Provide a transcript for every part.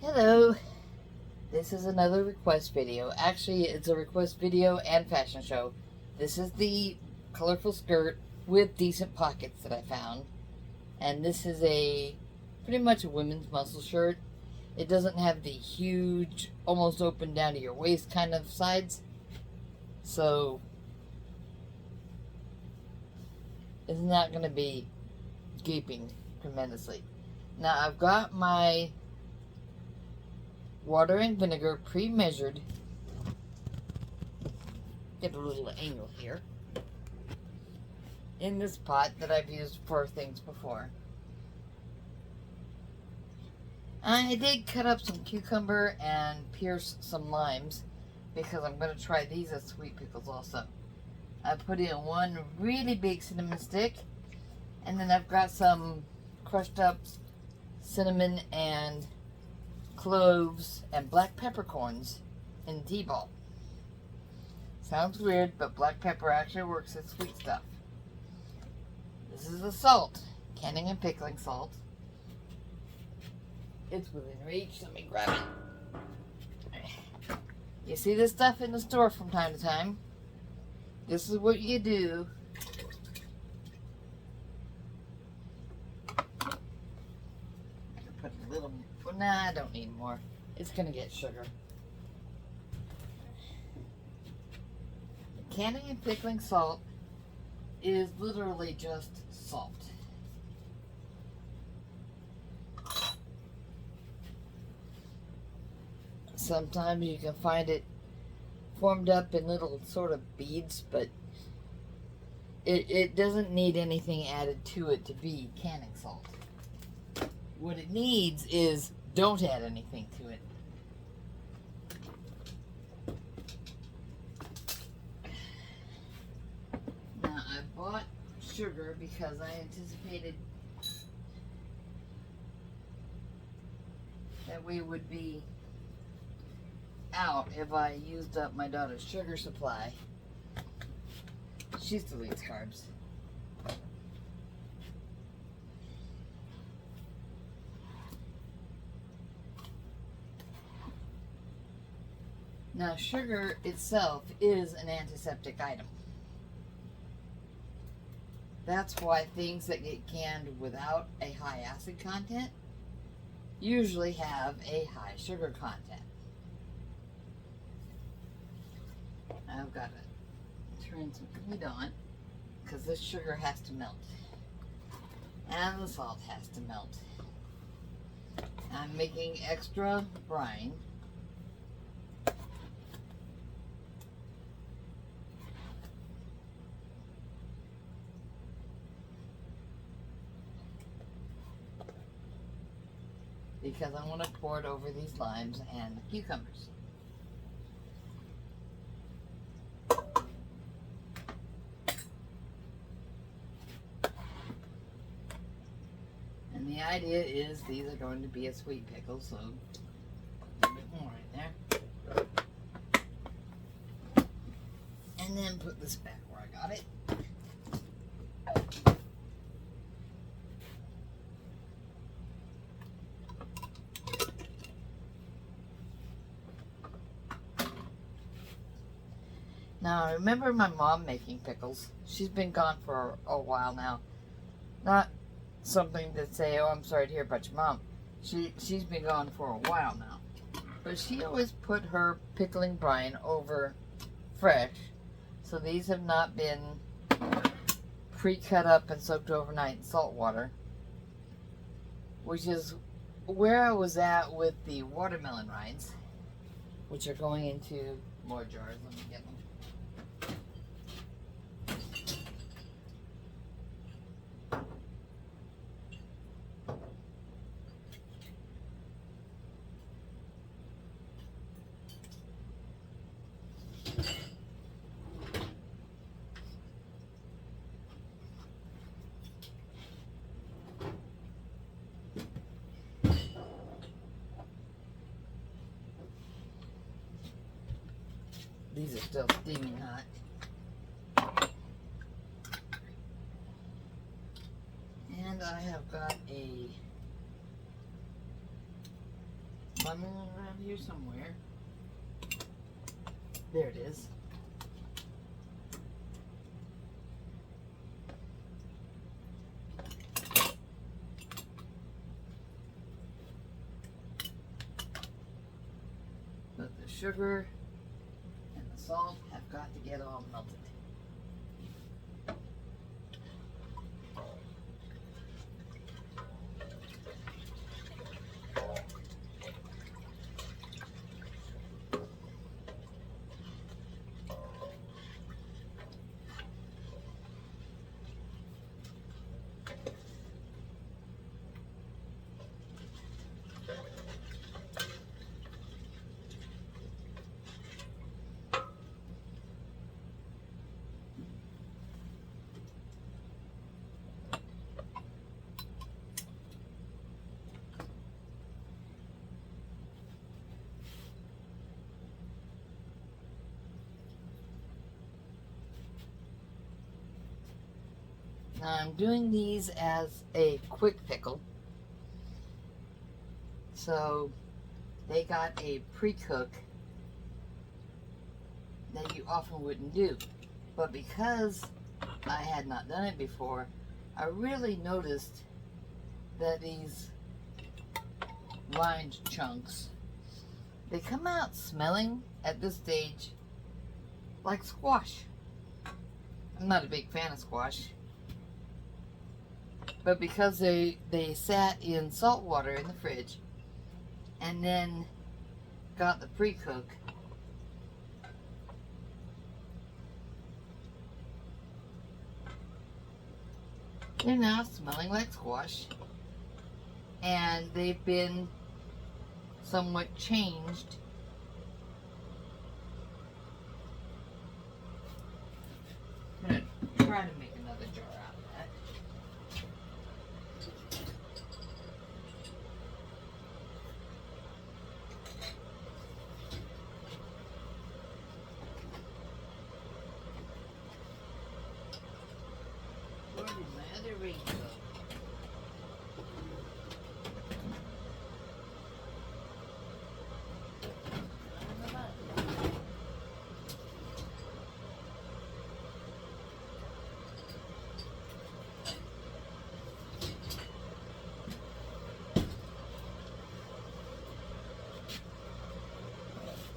Hello, this is another request video. Actually, it's a request video and fashion show. This is the colorful skirt with decent pockets that I found. And this is pretty much a women's muscle shirt. It doesn't have the huge, almost open down to your waist kind of sides. So, it's not going to be gaping tremendously. Now, I've got my water and vinegar pre-measured. Get a little angle here. In this pot that I've used for things before. I did cut up some cucumber and pierce some limes because I'm going to try these as sweet pickles also. I put in one really big cinnamon stick, and then I've got some crushed up cinnamon and cloves and black peppercorns in tea ball. Sounds weird, but black pepper actually works as sweet stuff. This is the salt, canning and pickling salt. It's within reach. Let me grab it. You see this stuff in the store from time to time. This is what you do. I can put a little more. Nah, I don't need more. It's going to get sugar. Canning and pickling salt is literally just salt. Sometimes you can find it formed up in little sort of beads, but it doesn't need anything added to it to be canning salt. What it needs is don't add anything to it. Now I bought sugar because I anticipated that we would be out if I used up my daughter's sugar supply. She still eats carbs. Now, sugar itself is an antiseptic item. That's why things that get canned without a high acid content usually have a high sugar content. I've got to turn some heat on because this sugar has to melt and the salt has to melt. I'm making extra brine. Because I want to pour it over these limes and cucumbers. And the idea is these are going to be a sweet pickle, so a little bit more right there. And then put this back where I got it. Now, I remember my mom making pickles. She's been gone for a while now. Not something to say, oh, I'm sorry to hear about your mom. She's been gone for a while now. But she always put her pickling brine over fresh. So these have not been pre-cut up and soaked overnight in salt water. Which is where I was at with the watermelon rinds. Which are going into more jars. Let me get them. These are still steaming hot. And I have got a lemon around here somewhere. There it is. But the sugar and the salt have got to get all melted. Now I'm doing these as a quick pickle. So they got a pre-cook that you often wouldn't do. But because I had not done it before, I really noticed that these rind chunks, they come out smelling at this stage like squash. I'm not a big fan of squash. But because they sat in salt water in the fridge and then got the pre-cook, they're now smelling like squash, and they've been somewhat changed. I'm going to try to make another jar out of that. Where did my other ring go?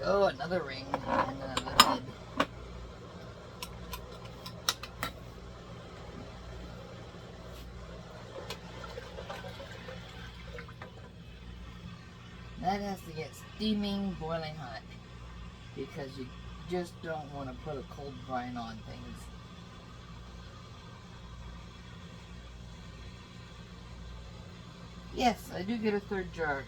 Oh, another ring and another lid. That has to get steaming, boiling hot, because you just don't want to put a cold brine on things. Yes, I do get a third jar.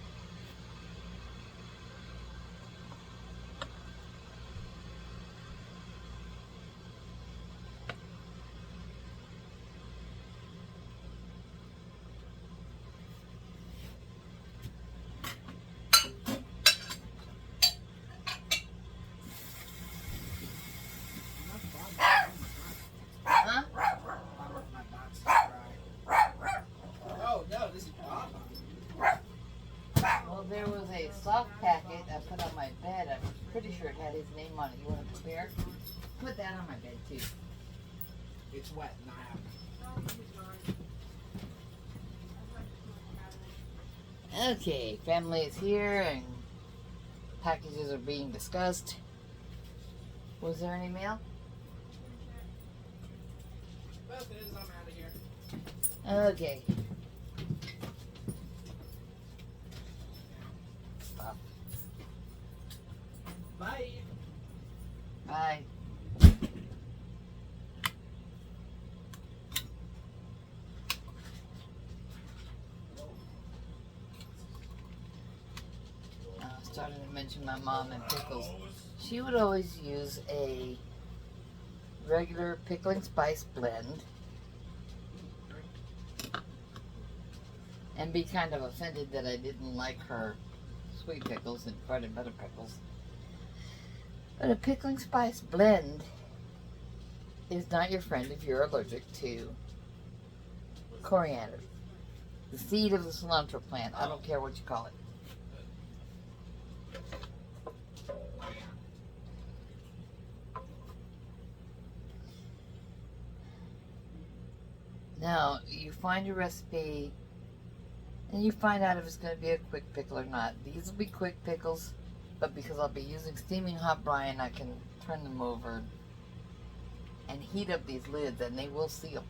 There was a soft packet I put on my bed. I'm pretty sure it had his name on it. You want to compare? Put that on my bed too. It's wet, not happening. Okay, family is here and packages are being discussed. Was there any mail? Well, if it is, I'm out of here. Okay. Bye. Bye. I was starting to mention my mom and pickles. She would always use a regular pickling spice blend and be kind of offended that I didn't like her sweet pickles and bread and butter pickles. But a pickling spice blend is not your friend if you're allergic to coriander. The seed of the cilantro plant. I don't care what you call it. Now, you find your recipe and you find out if it's going to be a quick pickle or not. These will be quick pickles, but because I'll be using steaming hot brine, I can turn them over and heat up these lids and they will seal.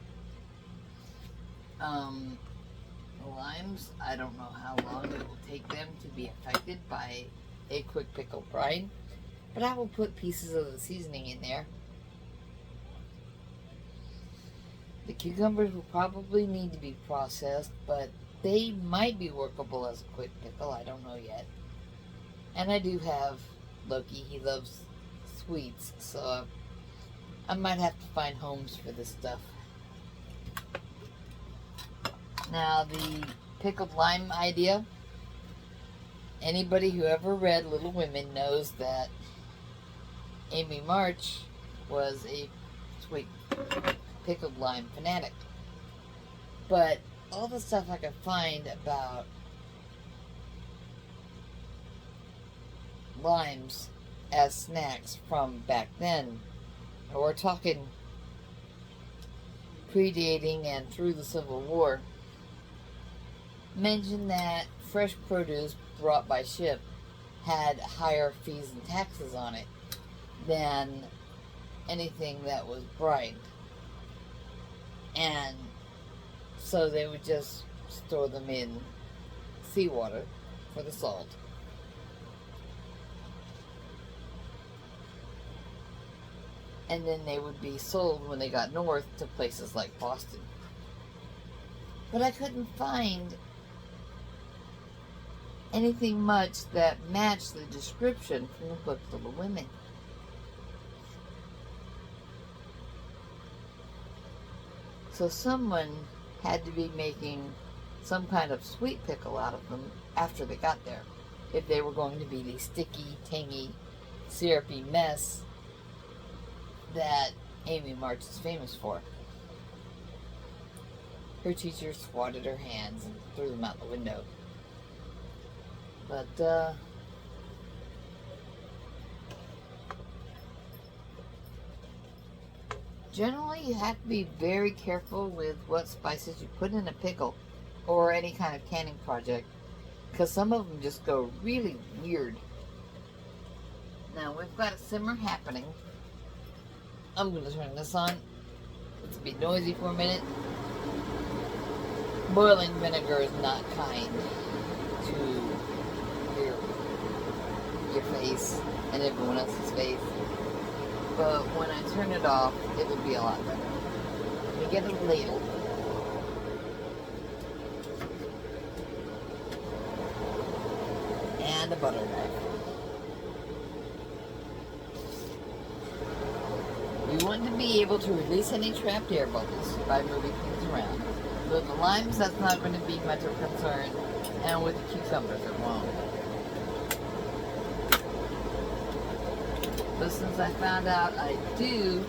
Limes, I don't know how long it will take them to be affected by a quick pickle brine, but I will put pieces of the seasoning in there. The cucumbers will probably need to be processed, but they might be workable as a quick pickle. I don't know yet. And I do have Loki. He loves sweets, so I might have to find homes for this stuff. Now, the pickled lime idea. Anybody who ever read Little Women knows that Amy March was a sweet pickled lime fanatic. But all the stuff I could find about limes as snacks from back then, we're talking predating and through the Civil War, mentioned that fresh produce brought by ship had higher fees and taxes on it than anything that was brined. And so they would just store them in seawater for the salt. And then they would be sold when they got north to places like Boston. But I couldn't find anything much that matched the description from the book Little Women. So someone had to be making some kind of sweet pickle out of them after they got there, if they were going to be the sticky, tangy, syrupy mess that Amy March is famous for. Her teacher swatted her hands and threw them out the window. But, generally you have to be very careful with what spices you put in a pickle or any kind of canning project, because some of them just go really weird. Now we've got a simmer happening. I'm going to turn this on. Let's be noisy for a minute. Boiling vinegar is not kind to your face and everyone else's face. But when I turn it off, it will be a lot better. Let me get a ladle. And a butter knife. You want to be able to release any trapped air bubbles by moving things around. With the limes, that's not going to be much of a concern, and with the cucumbers, it won't. But since I found out I do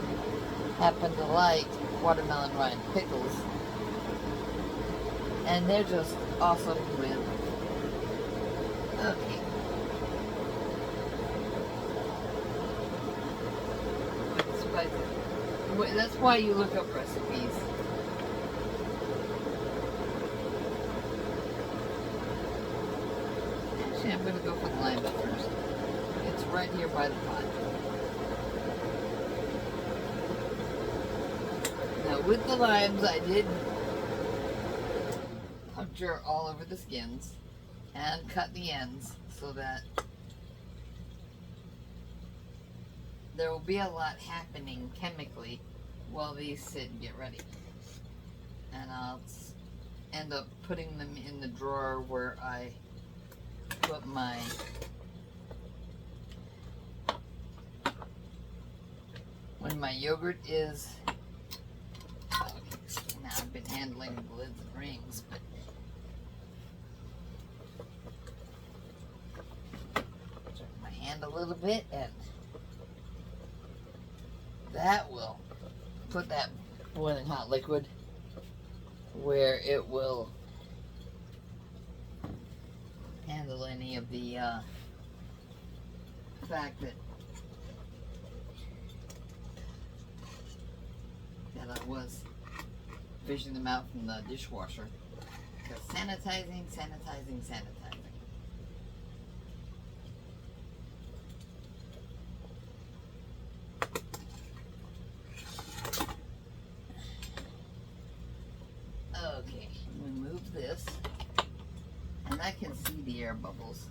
happen to like watermelon rind pickles, and they're just awesome with, okay. That's why you look up recipes. Actually, I'm going to go for the lime first. It's right here by the pot. Now, with the limes, I did puncture all over the skins and cut the ends so that there will be a lot happening chemically while these sit and get ready. And I'll end up putting them in the drawer where I put my when my yogurt is okay, now I've been handling the lids and rings, but turn my hand a little bit and that will put that boiling hot liquid where it will handle any of the fact that I was fishing them out from the dishwasher. Because sanitizing. Okay, we move this, and I can see the air bubbles.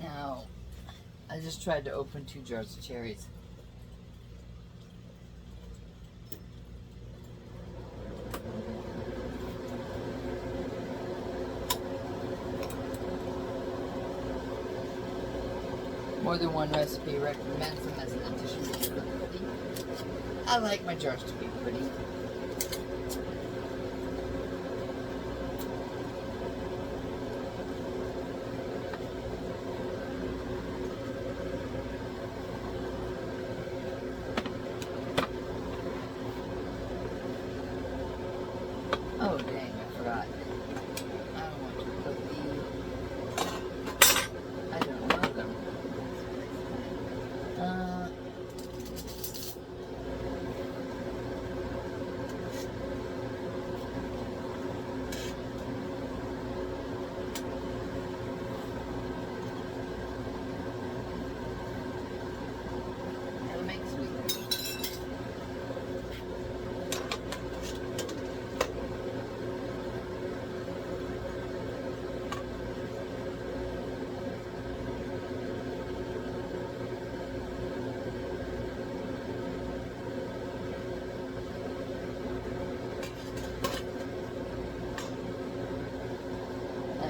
Now, I just tried to open 2 jars of cherries. More than one recipe recommends them as an addition to the cookie. I like my jars to be pretty. Oh dang, I forgot. I don't want to put the... I don't know them. That'll make sweet.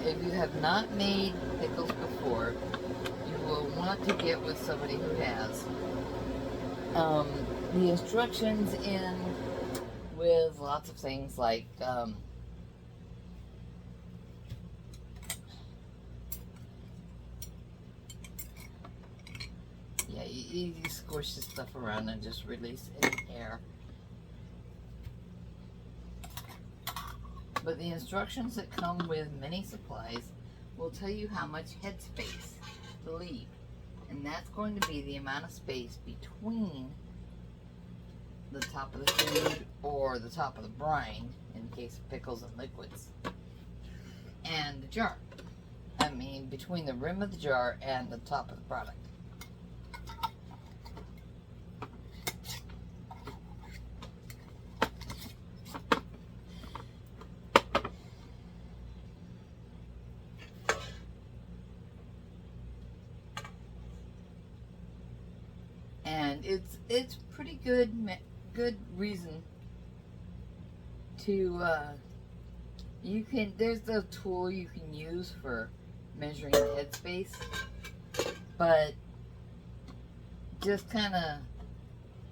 If you have not made pickles before, you will want to get with somebody who has. The instructions in with lots of things like yeah, you squish this stuff around and just release any air. But the instructions that come with many supplies will tell you how much headspace to leave. And that's going to be the amount of space between the top of the food or the top of the brine, in the case of pickles and liquids, and the jar. I mean, between the rim of the jar and the top of the product. And it's pretty good reason to there's a tool you can use for measuring the headspace, but just kind of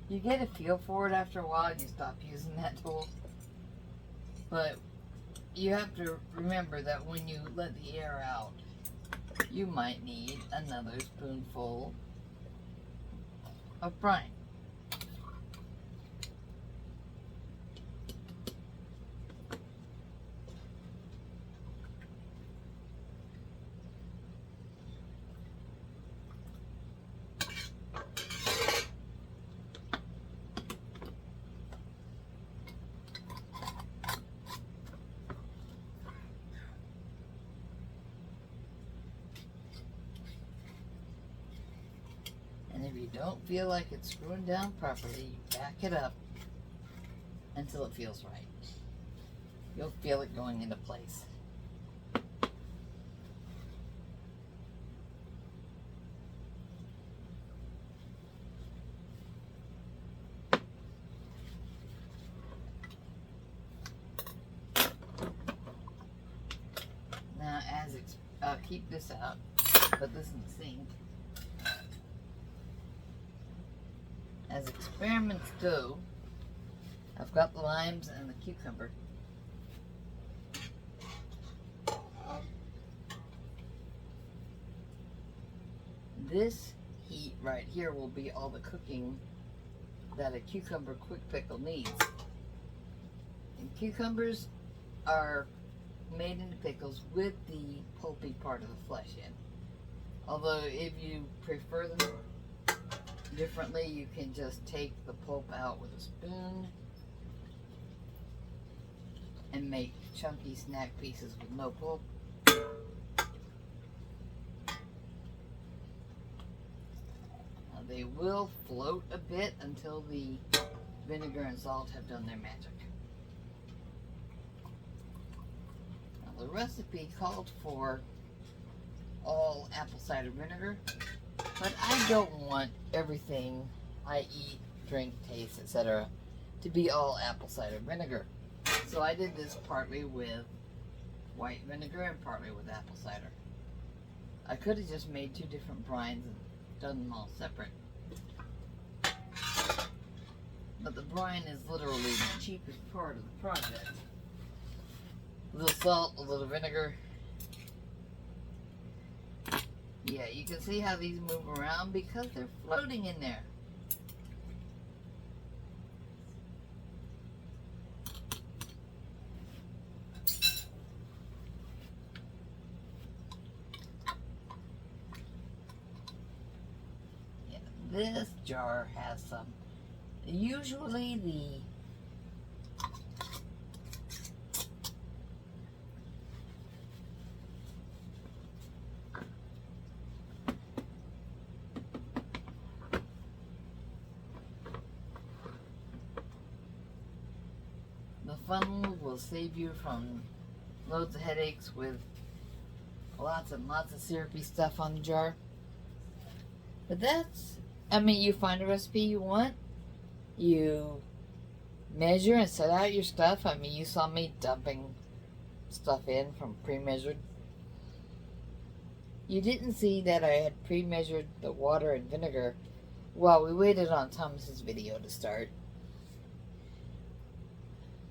you get a feel for it after a while and you stop using that tool. But you have to remember that when you let the air out, you might need another spoonful of brine. And if you don't feel like it's screwing down properly, you back it up until it feels right. You'll feel it going into place. I'll keep this out, put this in the sink. As experiments go, I've got the limes and the cucumber. This heat right here will be all the cooking that a cucumber quick pickle needs. And cucumbers are made into pickles with the pulpy part of the flesh in. Although if you prefer them differently, you can just take the pulp out with a spoon and make chunky snack pieces with no pulp. Now they will float a bit until the vinegar and salt have done their magic. Now the recipe called for all apple cider vinegar, but I don't want everything I eat, drink, taste, etc. to be all apple cider vinegar. So I did this partly with white vinegar and partly with apple cider. I could have just made 2 different brines and done them all separate. But the brine is literally the cheapest part of the project. A little salt, a little vinegar. Yeah, you can see how these move around because they're floating in there. Yeah, this jar has some. Usually the funnel will save you from loads of headaches with lots and lots of syrupy stuff on the jar. But that's, I mean, you find a recipe you want, you measure and set out your stuff. I mean, you saw me dumping stuff in from pre-measured. You didn't see that I had pre-measured the water and vinegar while we waited on Thomas's video to start.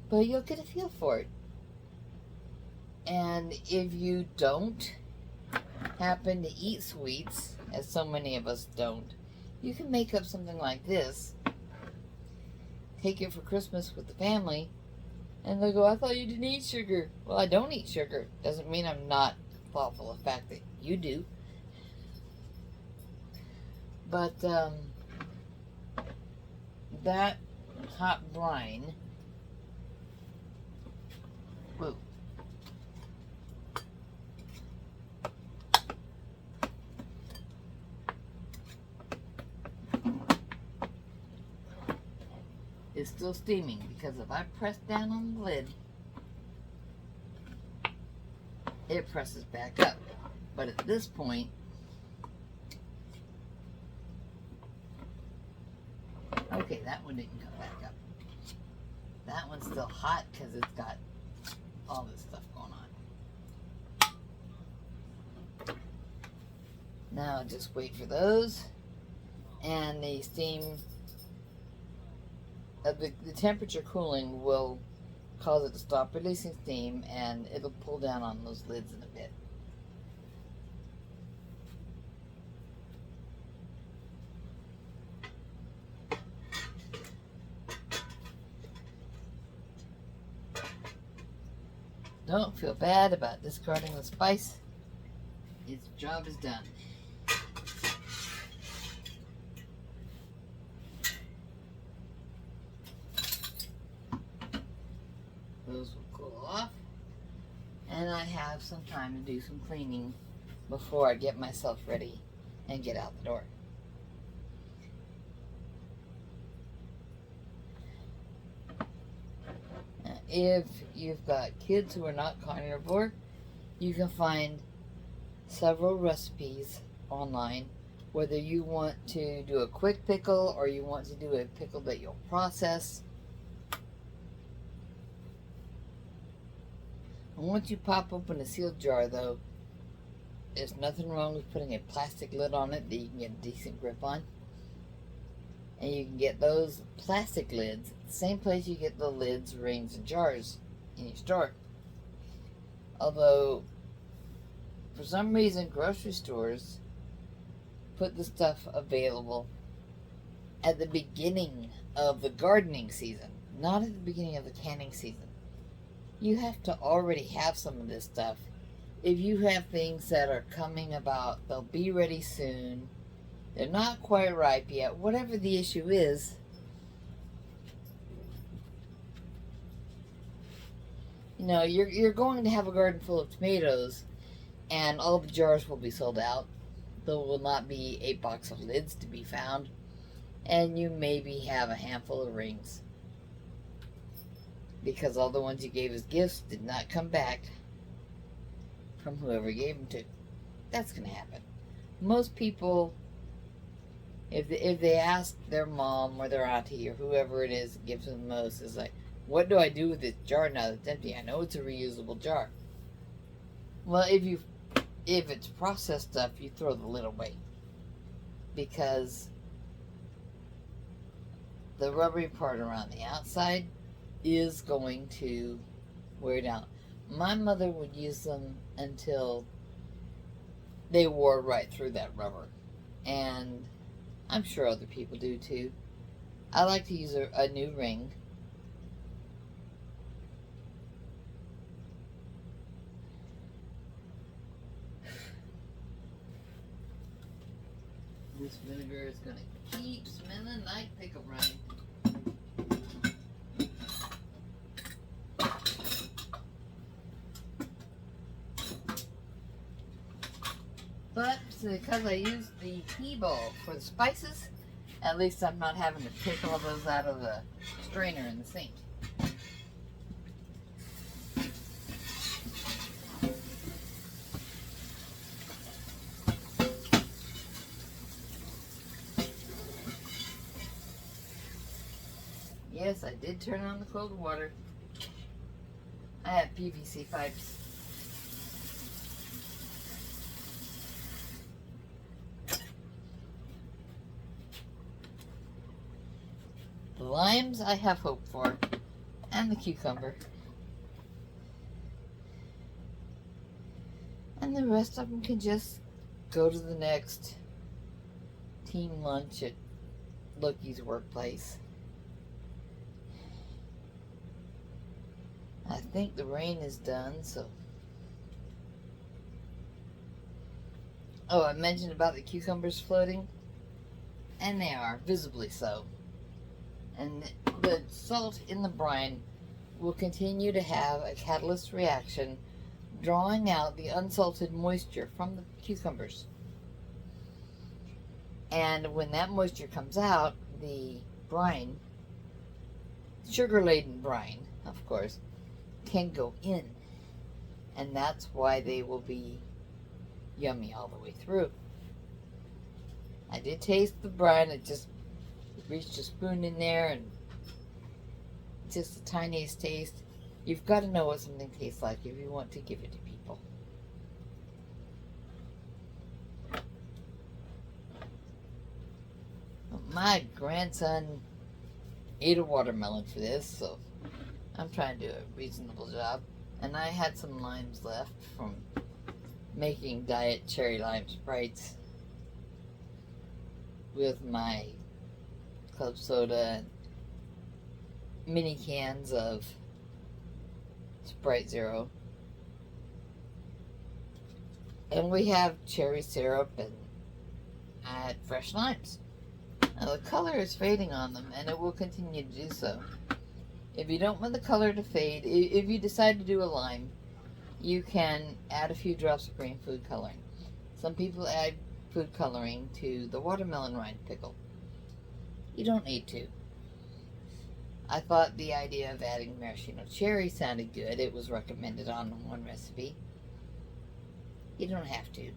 But you'll get a feel for it. And if you don't happen to eat sweets, as so many of us don't, you can make up something like this, take it for Christmas with the family, and they'll go, I thought you didn't eat sugar. Well, I don't eat sugar. Doesn't mean I'm not thoughtful of the fact that you do. But that hot brine, whoa, is still steaming, because if I press down on the lid, it presses back up. But at this point, okay, that one didn't come back up. That one's still hot because it's got all this stuff going on. Now just wait for those, and the steam, the temperature cooling will cause it to stop releasing steam, and it'll pull down on those lids in a bit. Don't feel bad about discarding the spice. Its job is done. Those will cool off, and I have some time to do some cleaning before I get myself ready and get out the door. Now, if you've got kids who are not carnivore, you can find several recipes online, whether you want to do a quick pickle or you want to do a pickle that you'll process. And once you pop open a sealed jar, though, there's nothing wrong with putting a plastic lid on it that you can get a decent grip on. And you can get those plastic lids at the same place you get the lids, rings, and jars in your store. Although, for some reason, grocery stores put the stuff available at the beginning of the gardening season, not at the beginning of the canning season. You have to already have some of this stuff. If you have things that are coming about, they'll be ready soon, they're not quite ripe yet, whatever the issue is, you know, you're going to have a garden full of tomatoes and all the jars will be sold out. There will not be a box of lids to be found, and you maybe have a handful of rings because all the ones you gave as gifts did not come back from whoever you gave them to. That's going to happen. Most people, if they ask their mom or their auntie or whoever it is that gives them the most, is like, what do I do with this jar now that's empty? I know it's a reusable jar. Well, if it's processed stuff, you throw the lid away because the rubbery part around the outside is going to wear down. My mother would use them until they wore right through that rubber, and I'm sure other people do too. I like to use a new ring. This vinegar is going to keep smelling like pickle rind. But because I used the tea bowl for the spices, at least I'm not having to pick all those out of the strainer in the sink. Yes, I did turn on the cold water. I have PVC pipes. The limes I have hope for, and the cucumber. And the rest of them can just go to the next team lunch at Loki's workplace. I think the rain is done, so... Oh, I mentioned about the cucumbers floating. And they are, visibly so. And the salt in the brine will continue to have a catalyst reaction, drawing out the unsalted moisture from the cucumbers. And when that moisture comes out, the brine, sugar-laden brine, of course, can go in, and that's why they will be yummy all the way through. I did taste the brine. I just reached a spoon in there and just the tiniest taste. You've got to know what something tastes like if you want to give it to people. My grandson ate a watermelon for this, so I'm trying to do a reasonable job. And I had some limes left from making diet cherry lime sprites with my club soda and mini cans of Sprite Zero. And we have cherry syrup, and I had fresh limes. Now the color is fading on them, and it will continue to do so. If you don't want the color to fade, if you decide to do a lime, you can add a few drops of green food coloring. Some people add food coloring to the watermelon rind pickle. You don't need to. I thought the idea of adding maraschino cherry sounded good. It was recommended on one recipe. You don't have to.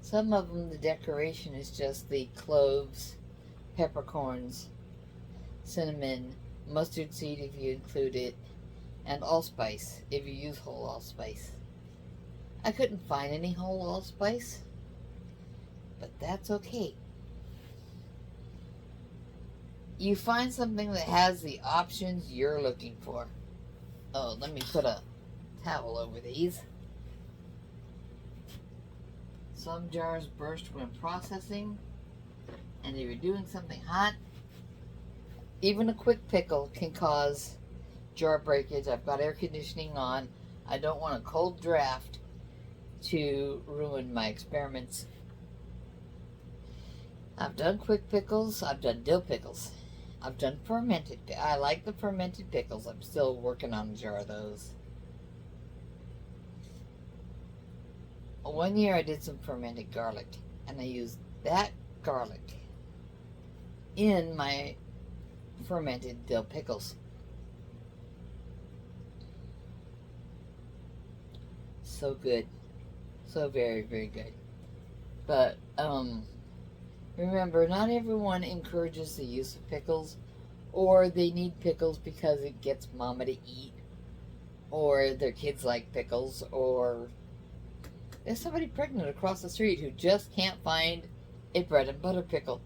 Some of them, the decoration is just the cloves, peppercorns, cinnamon, mustard seed if you include it, and allspice if you use whole allspice. I couldn't find any whole allspice, but that's okay. You find something that has the options you're looking for. Oh, let me put a towel over these. Some jars burst when processing, and if you're doing something hot, even a quick pickle can cause jar breakage. I've got air conditioning on. I don't want a cold draft to ruin my experiments. I've done quick pickles. I've done dill pickles. I've done fermented. I like the fermented pickles. I'm still working on a jar of those. One year I did some fermented garlic, and I used that garlic in my fermented dill pickles. So good. So very, very good. But, remember, not everyone encourages the use of pickles, or they need pickles because it gets mama to eat, or their kids like pickles, or there's somebody pregnant across the street who just can't find a bread and butter pickle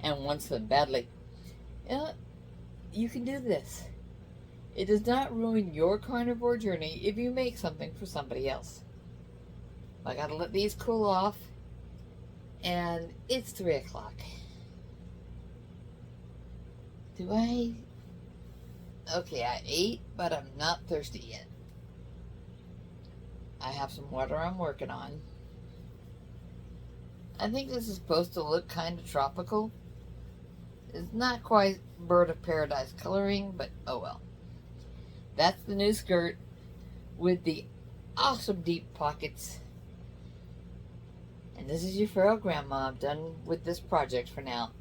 and wants them badly. You can do this. It does not ruin your carnivore journey if you make something for somebody else. I gotta let these cool off, and it's 3 o'clock. Okay, I ate, but I'm not thirsty yet. I have some water I'm working on. I think this is supposed to look kind of tropical. It's not quite bird of paradise coloring, but oh well. That's the new skirt with the awesome deep pockets. And this is your feral grandma. I'm done with this project for now.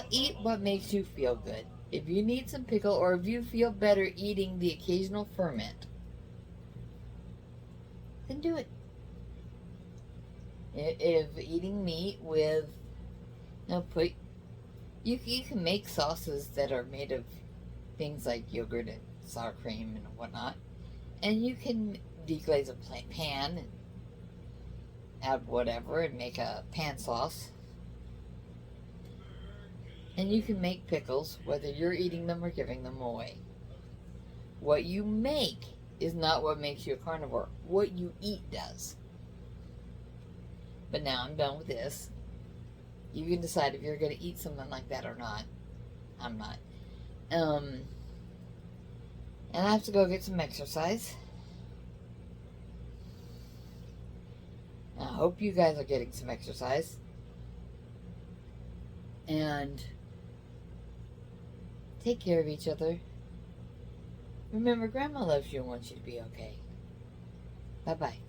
Eat what makes you feel good. If you need some pickle, or if you feel better eating the occasional ferment, then do it. If eating meat with, you can make sauces that are made of things like yogurt and sour cream and whatnot, and you can deglaze a pan and add whatever and make a pan sauce. And you can make pickles whether you're eating them or giving them away. What you make is not what makes you a carnivore. What you eat does. But now I'm done with this. You can decide if you're going to eat something like that or not. I'm not. And I have to go get some exercise. I hope you guys are getting some exercise. And take care of each other. Remember, Grandma loves you and wants you to be okay. Bye-bye.